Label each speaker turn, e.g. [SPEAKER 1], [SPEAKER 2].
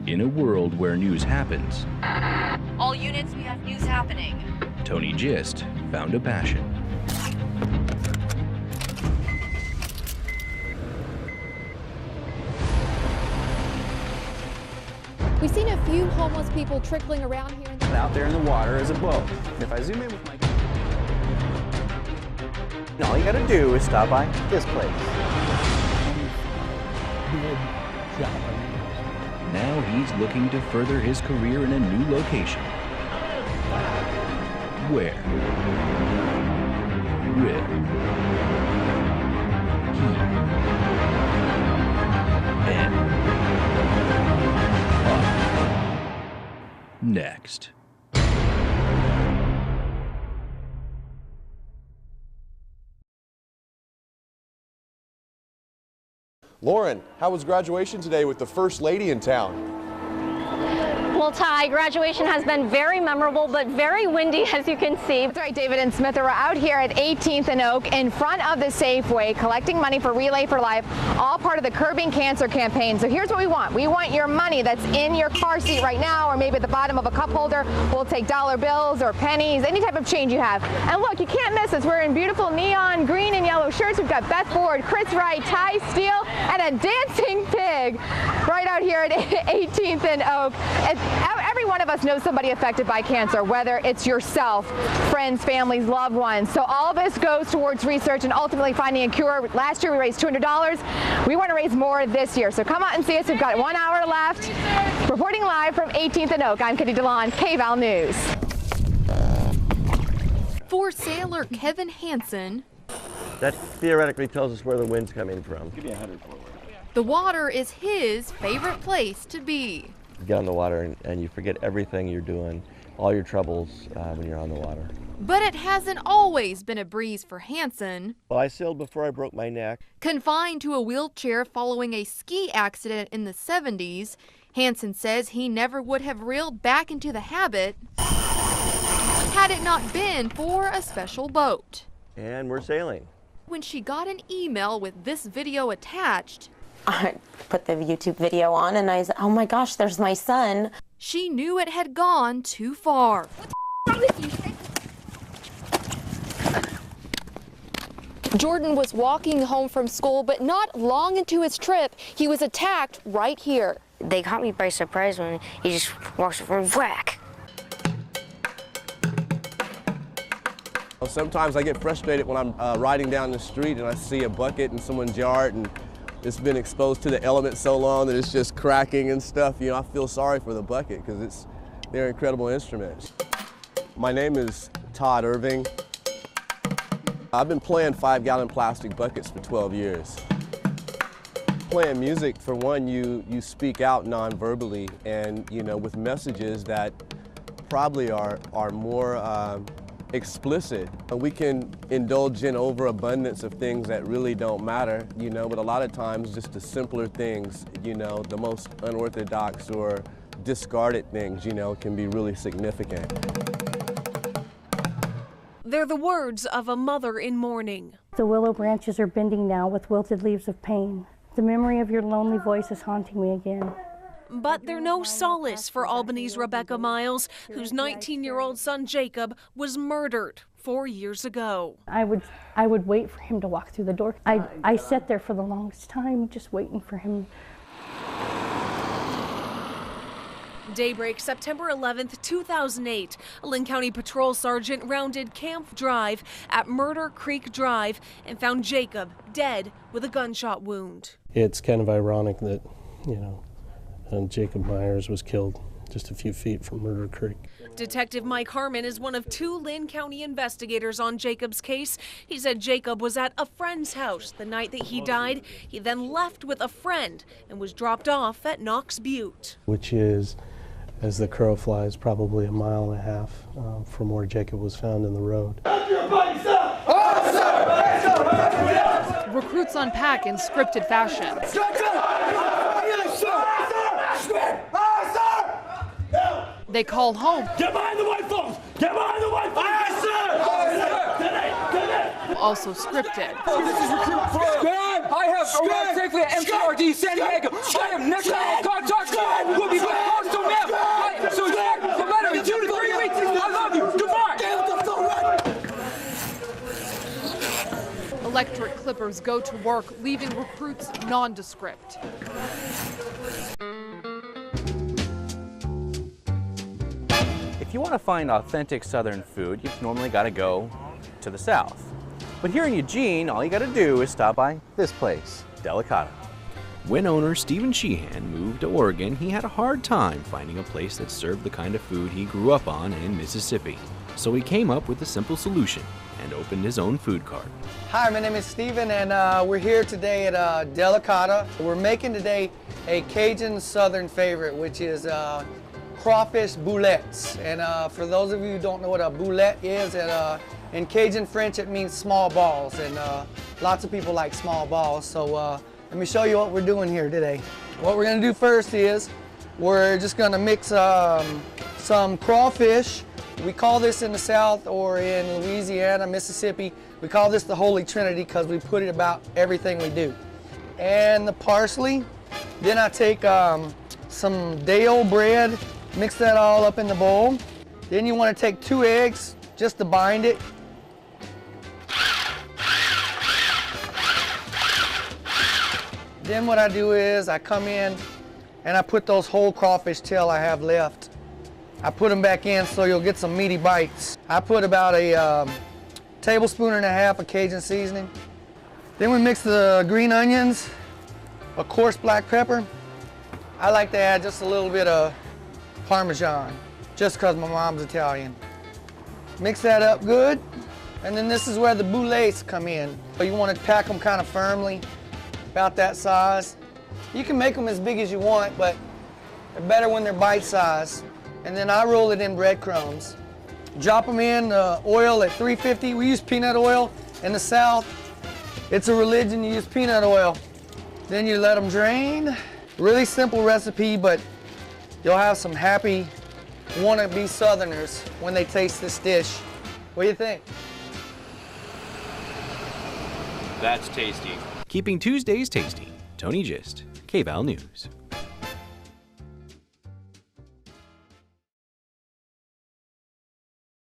[SPEAKER 1] In a world where news happens,
[SPEAKER 2] all units, we have news happening.
[SPEAKER 1] Tony Gist found a passion.
[SPEAKER 3] We've seen a few homeless people trickling around here.
[SPEAKER 4] Out there in the water is a boat. If I zoom in with my... All you gotta do is stop by this place.
[SPEAKER 1] Now he's looking to further his career in a new location. Where will he end up next?
[SPEAKER 5] Lauren, how was graduation today with the First Lady in town?
[SPEAKER 6] Well, Ty, graduation has been very memorable, but very windy, as you can see.
[SPEAKER 7] That's right, David and Smith are out here at 18th and Oak in front of the Safeway, collecting money for Relay for Life, all part of the Curbing Cancer campaign. So here's what we want. We want your money that's in your car seat right now, or maybe at the bottom of a cup holder. We'll take dollar bills or pennies, any type of change you have. And look, you can't miss us. We're in beautiful neon green and yellow shirts. We've got Beth Ford, Chris Wright, Ty Steele, and a dancing pig right out here at 18th and Oak. Every one of us knows somebody affected by cancer, whether it's yourself, friends, families, loved ones. So all of this goes towards research and ultimately finding a cure. Last year we raised $200. We want to raise more this year. So come out and see us. We've got 1 hour left. Reporting live from 18th and Oak, I'm Kitty DeLon, KVAL News.
[SPEAKER 3] For sailor Kevin Hansen,
[SPEAKER 8] that theoretically tells us where the wind's coming from.
[SPEAKER 4] Give me 100 forward.
[SPEAKER 3] the water is his favorite place to be.
[SPEAKER 8] You get on the water and you forget everything you're doing, all your troubles when you're on the water.
[SPEAKER 3] But it hasn't always been a breeze for Hansen.
[SPEAKER 8] Well, I sailed before I broke my neck.
[SPEAKER 3] Confined to a wheelchair following a ski accident in the 70s, Hansen says he never would have reeled back into the habit had it not been for a special boat.
[SPEAKER 8] And we're sailing.
[SPEAKER 3] When she got an email with this video attached,
[SPEAKER 9] I put the YouTube video on and I said, oh my gosh, there's my son.
[SPEAKER 3] She knew it had gone too far. Jordan was walking home from school, but not long into his trip, he was attacked right here.
[SPEAKER 10] They caught me by surprise when he just walks over and whack.
[SPEAKER 5] Sometimes I get frustrated when I'm riding down the street and I see a bucket in someone's yard and it's been exposed to the elements so long that it's just cracking and stuff. You know, I feel sorry for the bucket because they're incredible instruments. My name is Todd Irving. I've been playing 5-gallon plastic buckets for 12 years. Playing music, for one, you speak out non-verbally and, you know, with messages that probably are more explicit. We can indulge in overabundance of things that really don't matter, you know, but a lot of times just the simpler things, you know, the most unorthodox or discarded things, you know, can be really significant.
[SPEAKER 11] They're the words of a mother in mourning.
[SPEAKER 12] The willow branches are bending now with wilted leaves of pain. The memory of your lonely voice is haunting me again.
[SPEAKER 11] But they're no solace for Albany's Rebecca Miles, whose 19-year-old son Jacob was murdered 4 years ago.
[SPEAKER 12] I would wait for him to walk through the door. I sat there for the longest time just waiting for him.
[SPEAKER 11] Daybreak, September 11th, 2008, a Lynn County Patrol Sergeant rounded Camp Drive at Murder Creek Drive and found Jacob dead with a gunshot wound.
[SPEAKER 13] It's kind of ironic that, you know, Jacob Myers was killed just a few feet from Murder Creek.
[SPEAKER 11] Detective Mike Harmon is one of 2 Lynn County investigators on Jacob's case. He said Jacob was at a friend's house the night that he died. He then left with a friend and was dropped off at Knox Butte.
[SPEAKER 13] Which is, as the crow flies, probably 1.5 miles from where Jacob was found in the road.
[SPEAKER 14] Recruits unpack in scripted fashion. They call home.
[SPEAKER 15] Get behind the white folks! Get behind the white folks! Aye, sir! Aye, sir!
[SPEAKER 14] Also scripted.
[SPEAKER 15] This is recruit 4.
[SPEAKER 16] I have arrived safely at MCRD San Diego. I am next level contact. We'll be back to ma'am. So no matter 2 to 3 weeks, I love you. Goodbye.
[SPEAKER 14] Electric clippers go to work, leaving recruits nondescript.
[SPEAKER 4] If you want to find authentic Southern food, you've normally got to go to the South. But here in Eugene, all you got to do is stop by this place, Delicata.
[SPEAKER 1] When owner Stephen Sheehan moved to Oregon, he had a hard time finding a place that served the kind of food he grew up on in Mississippi. So he came up with a simple solution and opened his own food cart.
[SPEAKER 17] Hi, my name is Stephen, and we're here today at Delicata. We're making today a Cajun Southern favorite, which is crawfish boulettes. And for those of you who don't know what a boulette is, in Cajun French it means small balls, and lots of people like small balls. So let me show you what we're doing here today. What we're gonna do first is we're just gonna mix some crawfish. We call this in the South, or in Louisiana, Mississippi, we call this the Holy Trinity because we put it about everything we do. And the parsley. Then I take some day-old bread, mix that all up in the bowl. Then you want to take 2 eggs just to bind it. Then what I do is I come in and I put those whole crawfish tail I have left. I put them back in so you'll get some meaty bites. I put about a tablespoon and a half of Cajun seasoning. Then we mix the green onions, a coarse black pepper. I like to add just a little bit of Parmesan, just because my mom's Italian. Mix that up good, and then this is where the boulettes come in. So you want to pack them kind of firmly, about that size. You can make them as big as you want, but they're better when they're bite-sized. And then I roll it in breadcrumbs. Drop them in oil at 350. We use peanut oil in the South. It's a religion, you use peanut oil. Then you let them drain. Really simple recipe, but you'll have some happy wanna-be Southerners when they taste this dish. What do you think?
[SPEAKER 1] That's tasty. Keeping Tuesdays tasty. Tony Gist, KVAL News.